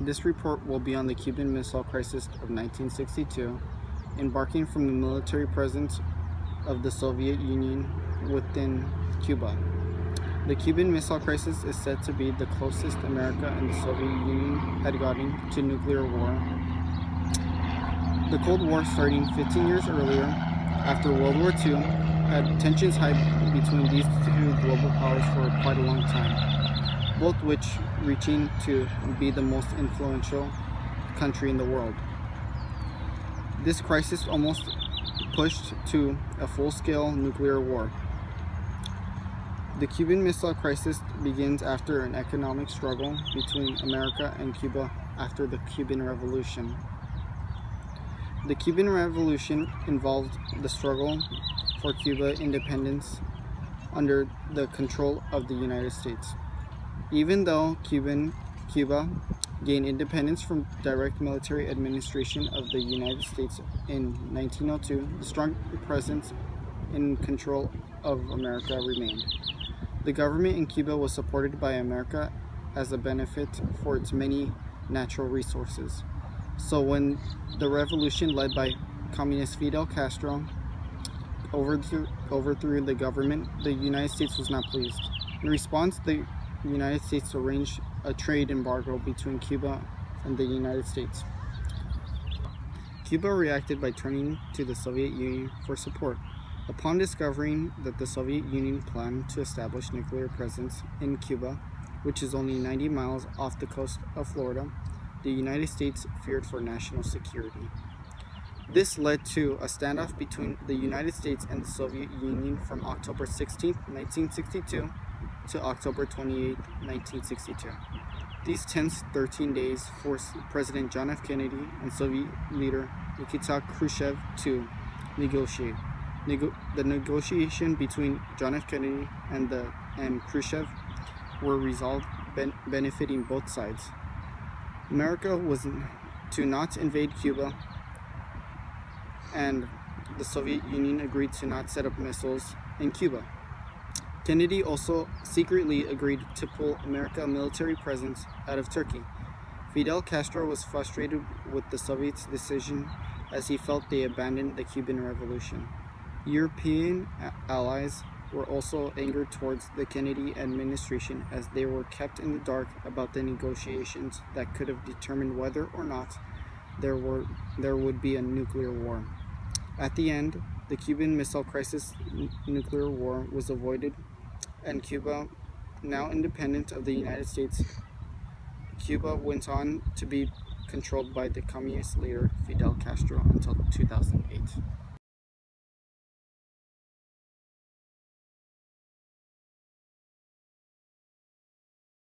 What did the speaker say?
This report will be on the Cuban Missile Crisis of 1962, embarking from the military presence of the Soviet Union within Cuba. The Cuban Missile Crisis is said to be the closest America and the Soviet Union had gotten to nuclear war. The Cold War, starting 15 years earlier, after World War II, had tensions high between these two global powers for quite a long time, both which reaching to be the most influential country in the world. This crisis almost pushed to a full-scale nuclear war. The Cuban Missile Crisis begins after an economic struggle between America and Cuba after the Cuban Revolution. The Cuban Revolution involved the struggle for Cuba independence under the control of the United States. Even though Cuba gained independence from direct military administration of the United States in 1902, the strong presence and control of America remained. The government in Cuba was supported by America as a benefit for its many natural resources. So when the revolution led by communist Fidel Castro overthrew the government, the United States was not pleased. In response, the United States arranged a trade embargo between Cuba and the United States. Cuba reacted by turning to the Soviet Union for support. Upon discovering that the Soviet Union planned to establish nuclear presence in Cuba, which is only 90 miles off the coast of Florida, the United States feared for national security. This led to a standoff between the United States and the Soviet Union from October 16, 1962 to October 28, 1962. These tense 13 days forced President John F. Kennedy and Soviet leader Nikita Khrushchev to negotiate. The negotiation between John F. Kennedy and Khrushchev were resolved benefiting both sides. America was to not invade Cuba, and the Soviet Union agreed to not set up missiles in Cuba. Kennedy also secretly agreed to pull America's military presence out of Turkey. Fidel Castro was frustrated with the Soviets' decision as he felt they abandoned the Cuban Revolution. European allies were also angered towards the Kennedy administration as they were kept in the dark about the negotiations that could have determined whether or not there would be a nuclear war. At the end, the Cuban Missile Crisis nuclear war was avoided, and Cuba, now independent of the United States, Cuba went on to be controlled by the communist leader Fidel Castro until 2008.